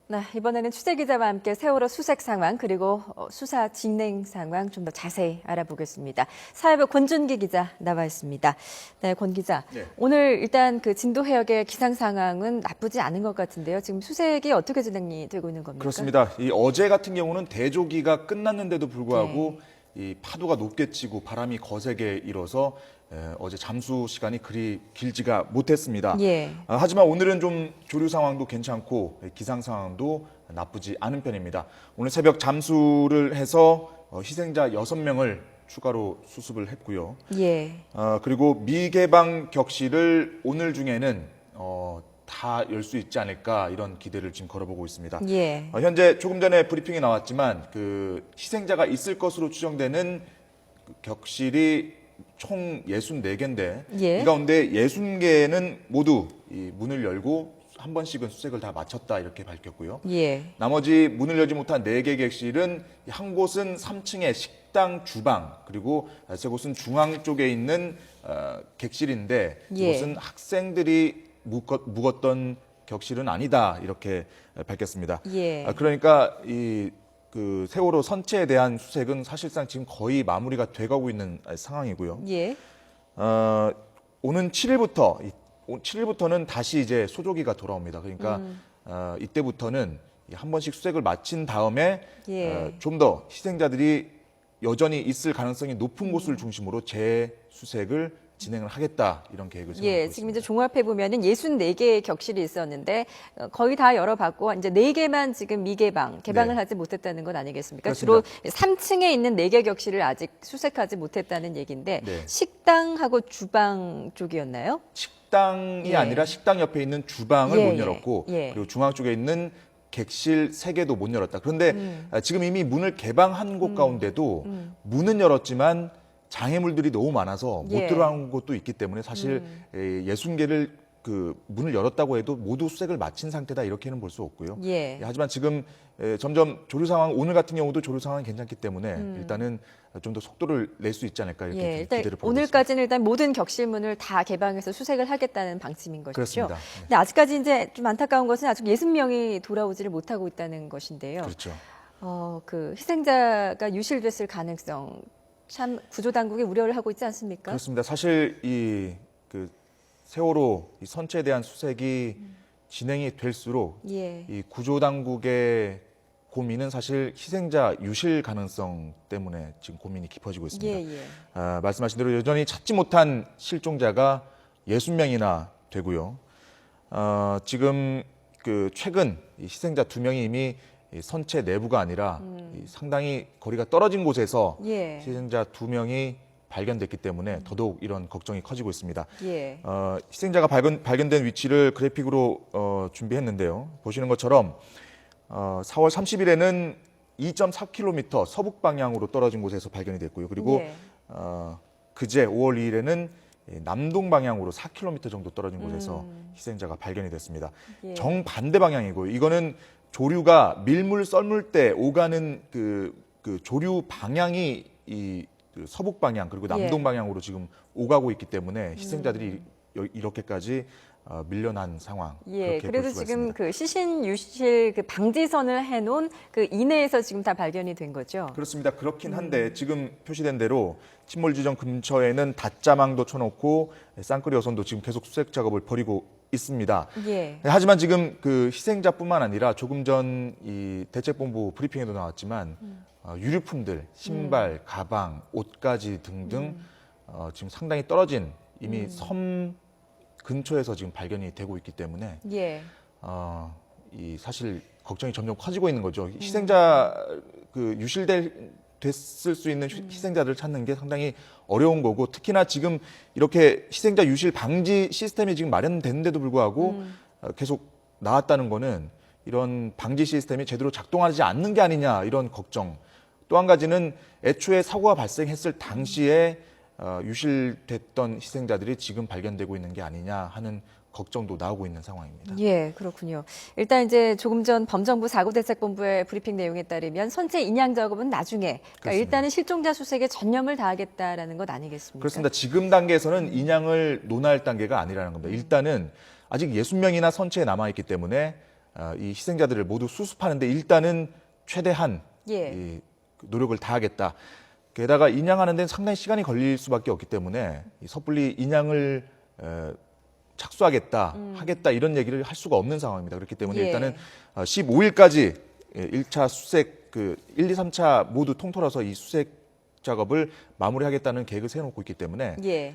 네, 이번에는 취재기자와 함께 세월호 수색 상황 그리고 수사 진행 상황 좀 더 자세히 알아보겠습니다. 사회부 권준기 기자 나와 있습니다. 네, 권 기자. 네. 오늘 일단 그 진도 해역의 기상 상황은 나쁘지 않은 것 같은데요. 지금 수색이 어떻게 진행이 되고 있는 겁니까? 그렇습니다. 이 어제 같은 경우는 대조기가 끝났는데도 불구하고 이 파도가 높게 치고 바람이 거세게 일어서 어제 잠수 시간이 그리 길지가 못했습니다. 예. 하지만 오늘은 좀 조류 상황도 괜찮고 기상 상황도 나쁘지 않은 편입니다. 오늘 새벽 잠수를 해서 희생자 6명을 추가로 수습을 했고요. 예. 그리고 미개방 격실을 오늘 중에는 다 열 수 있지 않을까 이런 기대를 지금 걸어보고 있습니다. 예. 현재 조금 전에 브리핑이 나왔지만 그 희생자가 있을 것으로 추정되는 그 격실이 총 64개인데 예. 이 가운데 60개는 모두 이 문을 열고 한 번씩은 수색을 다 마쳤다 이렇게 밝혔고요. 예. 나머지 문을 열지 못한 4개 객실은 한 곳은 3층의 식당 주방 그리고 세 곳은 중앙 쪽에 있는 객실인데 예. 이곳은 학생들이 묵었던 격실은 아니다 이렇게 밝혔습니다. 예. 그러니까 그 세월호 선체에 대한 수색은 사실상 지금 거의 마무리가 돼가고 있는 상황이고요. 예. 오는 7일부터는 다시 이제 소조기가 돌아옵니다. 그러니까 이때부터는 한 번씩 수색을 마친 다음에 예. 좀 더 희생자들이 여전히 있을 가능성이 높은 곳을 중심으로 재수색을 진행을 하겠다 이런 계획을 세우고 예, 있습니다. 지금 이제 종합해 보면은 64개의 격실이 있었는데 거의 다 열어봤고 이제 4개만 지금 미개방 개방을 네. 하지 못했다는 건 아니겠습니까? 그렇습니다. 주로 3층에 있는 4개 격실을 아직 수색하지 못했다는 얘기인데 네. 식당하고 주방 쪽이었나요? 식당이 예. 아니라 식당 옆에 있는 주방을 예, 못 예, 열었고 예. 그리고 중앙 쪽에 있는 객실 3개도 못 열었다. 그런데 지금 이미 문을 개방한 곳 가운데도 문은 열었지만 장애물들이 너무 많아서 못 예. 들어간 곳도 있기 때문에 사실 60개를 그 문을 열었다고 해도 모두 수색을 마친 상태다 이렇게는 볼 수 없고요. 예. 하지만 지금 점점 조류 상황 오늘 같은 경우도 조류 상황이 괜찮기 때문에 일단은 좀 더 속도를 낼 수 있지 않을까 이렇게 예, 일단 기대를 보고 있습니다. 오늘까지는 일단 모든 격실문을 다 개방해서 수색을 하겠다는 방침인 것이죠. 그렇습니다. 근데 아직까지 이제 좀 안타까운 것은 아직 60명이 돌아오지를 못하고 있다는 것인데요. 그렇죠. 그 희생자가 유실됐을 가능성 참 구조 당국이 우려를 하고 있지 않습니까? 그렇습니다. 사실 그 세월호 이 선체에 대한 수색이 진행이 될수록 예. 이 구조 당국의 고민은 사실 희생자 유실 가능성 때문에 지금 고민이 깊어지고 있습니다. 예, 예. 말씀하신 대로 여전히 찾지 못한 실종자가 60명이나 되고요. 지금 그 최근 이 희생자 2명이 이미 이 선체 내부가 아니라 이 상당히 거리가 떨어진 곳에서 예. 희생자 2명이 발견됐기 때문에 더더욱 이런 걱정이 커지고 있습니다. 예. 희생자가 발견된 위치를 그래픽으로 준비했는데요. 보시는 것처럼 4월 30일에는 2.4km 서북 방향으로 떨어진 곳에서 발견이 됐고요. 그리고 예. 그제 5월 2일에는 남동 방향으로 4km 정도 떨어진 곳에서 희생자가 발견이 됐습니다. 예. 정반대 방향이고요. 이거는 조류가 밀물 썰물 때 오가는 그 조류 방향이 그 서북 방향 그리고 남동 예. 방향으로 지금 오가고 있기 때문에 희생자들이 이렇게까지 밀려난 상황. 예. 그렇게 그래도 볼 수가 지금 있습니다. 그 시신 유실 그 방지선을 해놓은 그 이내에서 지금 다 발견이 된 거죠. 그렇습니다. 그렇긴 한데 지금 표시된 대로 침몰 지점 근처에는 닷자망도 쳐놓고 쌍끌이 어선도 지금 계속 수색 작업을 벌이고 있습니다. 예. 하지만 지금 그 희생자뿐만 아니라 조금 전 이 대책본부 브리핑에도 나왔지만 유류품들, 신발, 가방, 옷가지 등등 지금 상당히 떨어진 이미 섬 근처에서 지금 발견이 되고 있기 때문에 예. 이 사실 걱정이 점점 커지고 있는 거죠. 희생자 그 됐을 수 있는 희생자들을 찾는 게 상당히 어려운 거고 특히나 지금 이렇게 희생자 유실 방지 시스템이 지금 마련됐는데도 불구하고 계속 나왔다는 거는 이런 방지 시스템이 제대로 작동하지 않는 게 아니냐 이런 걱정. 또 한 가지는 애초에 사고가 발생했을 당시에 유실됐던 희생자들이 지금 발견되고 있는 게 아니냐 하는 걱정도 나오고 있는 상황입니다. 예, 그렇군요. 일단 이제 조금 전 범정부 사고대책본부의 브리핑 내용에 따르면 선체 인양 작업은 나중에, 그러니까 그렇습니다. 일단은 실종자 수색에 전념을 다하겠다라는 것 아니겠습니까? 그렇습니다. 지금 단계에서는 인양을 논할 단계가 아니라는 겁니다. 일단은 아직 60명이나 선체에 남아있기 때문에 이 희생자들을 모두 수습하는데 일단은 최대한 예. 이 노력을 다하겠다. 게다가 인양하는 데는 상당히 시간이 걸릴 수밖에 없기 때문에 이 섣불리 인양을 착수하겠다, 하겠다 이런 얘기를 할 수가 없는 상황입니다. 그렇기 때문에 예. 일단은 15일까지 1차 수색 1, 2, 3차 모두 통틀어서 이 수색 작업을 마무리하겠다는 계획을 세워놓고 있기 때문에 예.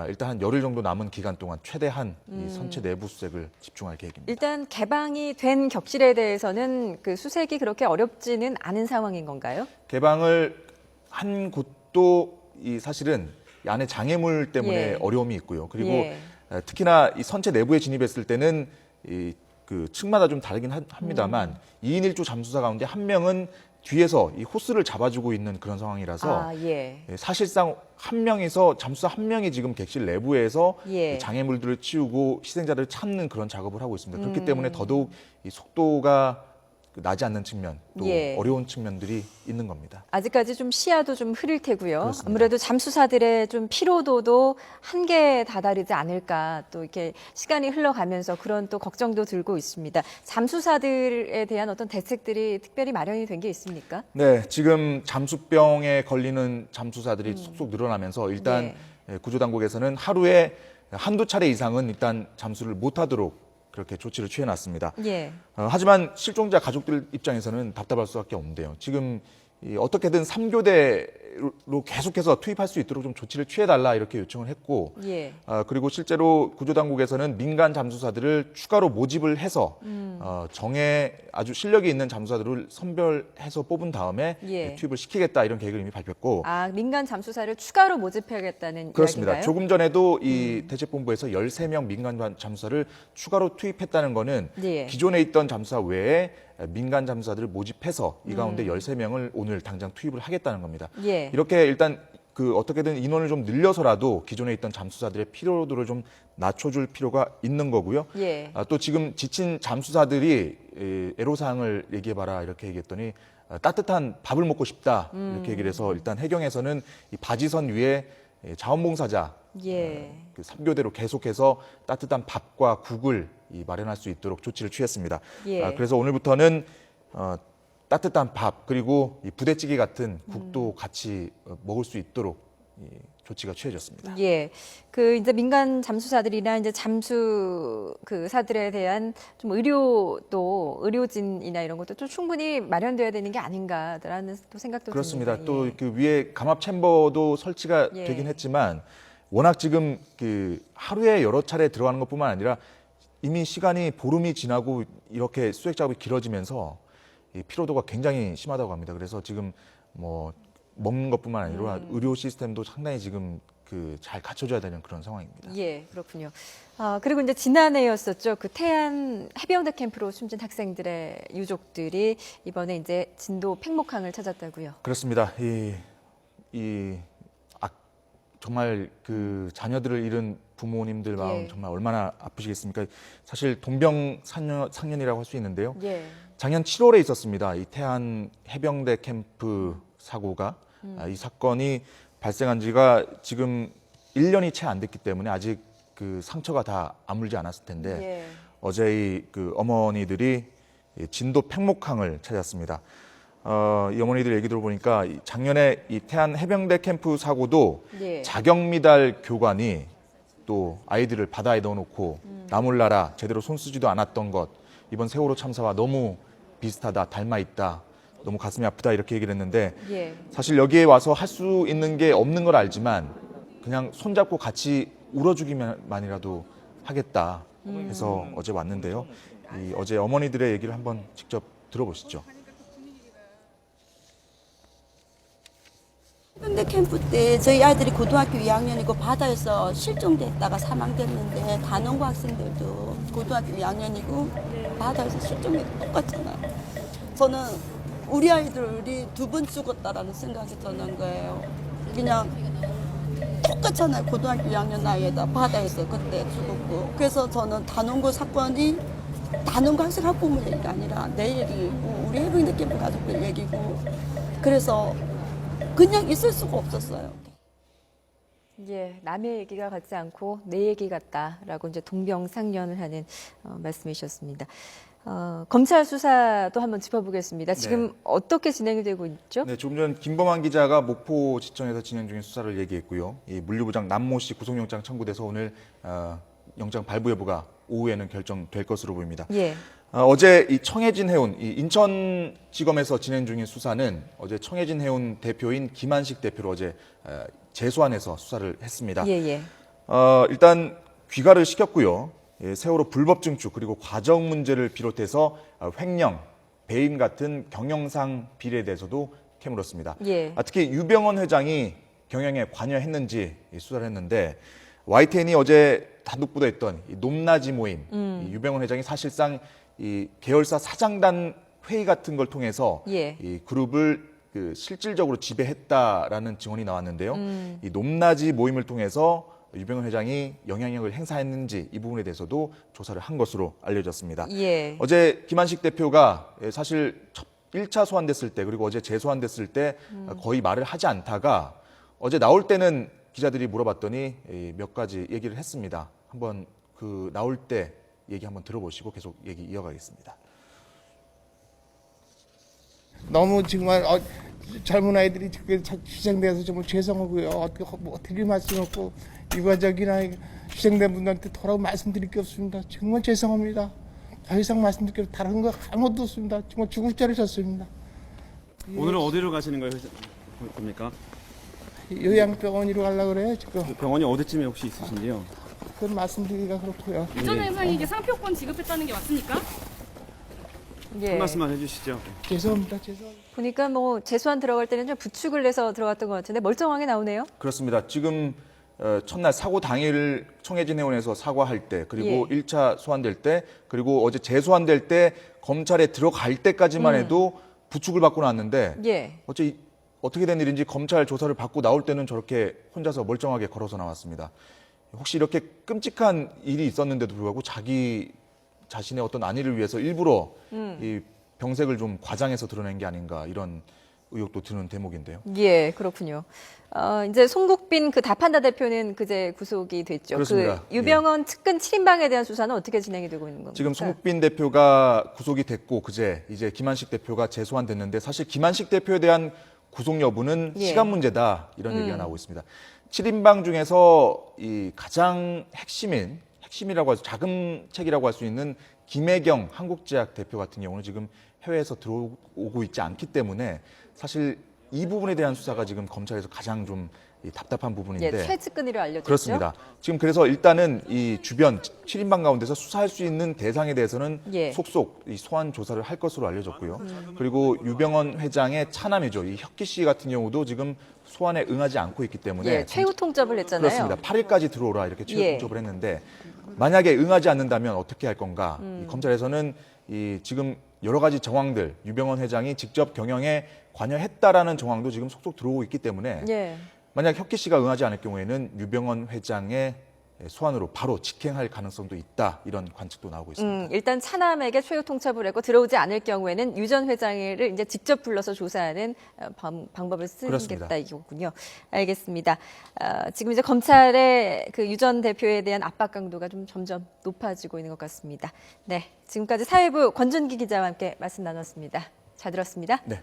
일단 한 열흘 정도 남은 기간 동안 최대한 이 선체 내부 수색을 집중할 계획입니다. 일단 개방이 된 격실에 대해서는 그 수색이 그렇게 어렵지는 않은 상황인 건가요? 개방을 한 곳도 이 사실은 이 안에 장애물 때문에 예. 어려움이 있고요. 그리고 예. 특히나 이 선체 내부에 진입했을 때는 그 층마다 좀 다르긴 합니다만 2인 1조 잠수사 가운데 한 명은 뒤에서 이 호스를 잡아주고 있는 그런 상황이라서 예. 사실상 한 명에서 잠수사 한 명이 지금 객실 내부에서 예. 장애물들을 치우고 희생자들을 찾는 그런 작업을 하고 있습니다. 그렇기 때문에 더더욱 이 속도가 나지 않는 측면, 또 예. 어려운 측면들이 있는 겁니다. 아직까지 좀 시야도 좀 흐릴 테고요. 그렇습니다. 아무래도 잠수사들의 좀 피로도도 한계에 다다르지 않을까, 또 이렇게 시간이 흘러가면서 그런 또 걱정도 들고 있습니다. 잠수사들에 대한 어떤 대책들이 특별히 마련이 된 게 있습니까? 네, 지금 잠수병에 걸리는 잠수사들이 쑥쑥 늘어나면서 일단 구조당국에서는 하루에 한두 차례 이상은 일단 잠수를 못하도록 그렇게 조치를 취해놨습니다. 예. 하지만 실종자 가족들 입장에서는 답답할 수밖에 없는데요. 지금 어떻게든 3교대로 계속해서 투입할 수 있도록 좀 조치를 취해달라 이렇게 요청을 했고, 예. 그리고 실제로 구조당국에서는 민간 잠수사들을 추가로 모집을 해서 정에 아주 실력이 있는 잠수사들을 선별해서 뽑은 다음에 예. 투입을 시키겠다 이런 계획을 이미 발표했고, 민간 잠수사를 추가로 모집해야겠다는 그렇습니다. 이야기인가요? 조금 전에도 이 대책본부에서 13명 민간 잠수사를 추가로 투입했다는 거는 예. 기존에 있던 잠수사 외에 민간 잠수사들을 모집해서 이 가운데 13명을 오늘 당장 투입을 하겠다는 겁니다. 예. 이렇게 일단 어떻게든 인원을 좀 늘려서라도 기존에 있던 잠수사들의 피로도를 좀 낮춰줄 필요가 있는 거고요. 예. 또 지금 지친 잠수사들이 애로사항을 얘기해봐라 이렇게 얘기했더니 따뜻한 밥을 먹고 싶다 이렇게 얘기를 해서 일단 해경에서는 이 바지선 위에 자원봉사자 예. 그 3교대로 계속해서 따뜻한 밥과 국을 마련할 수 있도록 조치를 취했습니다. 예. 그래서 오늘부터는 따뜻한 밥 그리고 이 부대찌개 같은 국도 같이 먹을 수 있도록 조치가 취해졌습니다. 예. 이제 민간 잠수사들이나 이제 잠수 사들에 대한 좀 의료진이나 이런 것도 좀 충분히 마련돼야 되는 게 아닌가라는 또 생각도 그렇습니다. 듭니다. 또 예. 그 위에 감압 챔버도 설치가 예. 되긴 했지만 워낙 지금 하루에 여러 차례 들어가는 것뿐만 아니라 이미 시간이 보름이 지나고 이렇게 수색 작업이 길어지면서 이 피로도가 굉장히 심하다고 합니다. 그래서 지금 뭐 먹는 것뿐만 아니라 의료 시스템도 상당히 지금 잘 갖춰져야 되는 그런 상황입니다. 예, 그렇군요. 그리고 이제 지난해였었죠. 태안 해병대 캠프로 숨진 학생들의 유족들이 이번에 이제 진도 팽목항을 찾았다고요. 그렇습니다. 정말 자녀들을 잃은 부모님들 마음 예. 정말 얼마나 아프시겠습니까? 사실 동병상련이라고 할 수 있는데요. 예. 작년 7월에 있었습니다. 이 태안 해병대 캠프 사고가 이 사건이 발생한 지가 지금 1년이 채 안 됐기 때문에 아직 상처가 다 아물지 않았을 텐데 예. 어제 어머니들이 진도 팽목항을 찾았습니다. 이 어머니들 얘기 들어보니까 작년에 이 태안 해병대 캠프 사고도 예. 자경미달 교관이 또 아이들을 바다에 넣어놓고 나몰라라 제대로 손 쓰지도 않았던 것 이번 세월호 참사와 너무 비슷하다 닮아 있다 너무 가슴이 아프다 이렇게 얘기를 했는데 예. 사실 여기에 와서 할 수 있는 게 없는 걸 알지만 그냥 손잡고 같이 울어주기만이라도 하겠다 해서 어제 왔는데요. 어제 어머니들의 얘기를 한번 직접 들어보시죠. 해병대 캠프 때 저희 아이들이 고등학교 2학년이고 바다에서 실종됐다가 사망됐는데 단원고 학생들도 고등학교 2학년이고 바다에서 실종됐고 똑같잖아요. 저는 우리 아이들이 2번 죽었다라는 생각이 드는 거예요. 그냥 똑같잖아요. 고등학교 2학년 나이에다 바다에서 그때 죽었고. 그래서 저는 단원고 사건이 단원고 학생 학부모 얘기가 아니라 내 얘기고 우리 해병대 캠프 가족들 얘기고 그래서 그냥 있을 수가 없었어요. 예, 남의 얘기가 같지 않고 내 얘기 같다라고 이제 동병상련을 하는 말씀이셨습니다. 검찰 수사도 한번 짚어보겠습니다. 지금 어떻게 진행이 되고 있죠? 네, 조금 전 김범한 기자가 목포지청에서 진행 중인 수사를 얘기했고요. 이 물류부장 남모 씨 구속영장 청구돼서 오늘 영장 발부 여부가 오후에는 결정될 것으로 보입니다. 예. 어제 이 청해진 해운, 이 인천지검에서 진행 중인 수사는 어제 청해진 해운 대표인 김한식 대표를 어제 재소환해서 수사를 했습니다. 예. 일단 귀가를 시켰고요. 예, 세월호 불법 증축 그리고 과정 문제를 비롯해서 횡령, 배임 같은 경영상 비리에 대해서도 캐물었습니다. 예. 특히 유병헌 회장이 경영에 관여했는지 수사를 했는데 YTN이 어제 단독 보도했던 이 높낮이 모임, 이 유병헌 회장이 사실상 이 계열사 사장단 회의 같은 걸 통해서 이 그룹을 실질적으로 지배했다라는 증언이 나왔는데요. 이 높낮이 모임을 통해서 유병헌 회장이 영향력을 행사했는지 이 부분에 대해서도 조사를 한 것으로 알려졌습니다. 예. 어제 김한식 대표가 사실 1차 소환됐을 때 그리고 어제 재소환됐을 때 거의 말을 하지 않다가 어제 나올 때는 기자들이 물어봤더니 몇 가지 얘기를 했습니다. 한번 나올 때 얘기 한번 들어보시고 계속 얘기 이어가겠습니다. 너무 정말 젊은 아이들이 희생돼서 정말 죄송하고요. 어떻게 드릴 말씀 없고 유가족이나 희생된 분들한테 더라고 말씀드릴 게 없습니다. 정말 죄송합니다. 더 이상 말씀드릴 게 다른 거 아무것도 없습니다. 정말 죽을 죄를 졌습니다. 오늘은 어디로 가시는 겁니까? 요양병원으로 가려고 그래요. 지금 병원이 어디쯤에 혹시 있으신지요? 그건 말씀드리기가 그렇고요. 유전 회장이 이제 상표권 지급했다는 게 맞습니까? 예. 한 말씀만 해주시죠. 죄송합니다. 보니까 뭐 재소환 들어갈 때는 좀 부축을 해서 들어갔던 것 같은데 멀쩡하게 나오네요. 그렇습니다. 지금 첫날 사고 당일 청해진 해운에서 사과할 때 그리고 1차 소환될 때 그리고 어제 재소환될 때 검찰에 들어갈 때까지만 해도 부축을 받고 나왔는데 어떻게 된 일인지 검찰 조사를 받고 나올 때는 저렇게 혼자서 멀쩡하게 걸어서 나왔습니다. 혹시 이렇게 끔찍한 일이 있었는데도 불구하고 자기 자신의 어떤 안위를 위해서 일부러 이 병색을 좀 과장해서 드러낸 게 아닌가 이런 의혹도 드는 대목인데요. 예, 그렇군요. 이제 송국빈 다판다 대표는 그제 구속이 됐죠. 그렇습니다. 유병헌 측근 7인방에 대한 수사는 어떻게 진행이 되고 있는 겁니까? 지금 송국빈 대표가 구속이 됐고 그제 이제 김한식 대표가 재소환됐는데 사실 김한식 대표에 대한 구속 여부는 시간 문제다 이런 얘기가 나오고 있습니다. 7인방 중에서 이 가장 핵심이라고 해서 자금책이라고 할 수 있는 김혜경 한국제약 대표 같은 경우는 지금 해외에서 들어오고 있지 않기 때문에 사실 이 부분에 대한 수사가 지금 검찰에서 가장 좀 답답한 부분인데 최측근이로 알려졌죠. 그렇습니다. 지금 그래서 일단은 이 주변 7인방 가운데서 수사할 수 있는 대상에 대해서는 속속 이 소환 조사를 할 것으로 알려졌고요. 그리고 유병헌 회장의 차남이죠. 이 혁기 씨 같은 경우도 지금 소환에 응하지 않고 있기 때문에 최후 통첩을 했잖아요. 그렇습니다. 8일까지 들어오라 이렇게 최후 통첩을 했는데 만약에 응하지 않는다면 어떻게 할 건가? 이 검찰에서는 이 지금 여러 가지 정황들 유병헌 회장이 직접 경영에 관여했다라는 정황도 지금 속속 들어오고 있기 때문에 만약 혁기 씨가 응하지 않을 경우에는 유병헌 회장의 소환으로 바로 직행할 가능성도 있다 이런 관측도 나오고 있습니다. 일단 차남에게 최후 통첩을 했고 들어오지 않을 경우에는 유 전 회장을 이제 직접 불러서 조사하는 방법을 쓰겠다 이거군요. 알겠습니다. 지금 이제 검찰의 유 전 대표에 대한 압박 강도가 좀 점점 높아지고 있는 것 같습니다. 네, 지금까지 사회부 권준기 기자와 함께 말씀 나눴습니다. 잘 들었습니다. 네.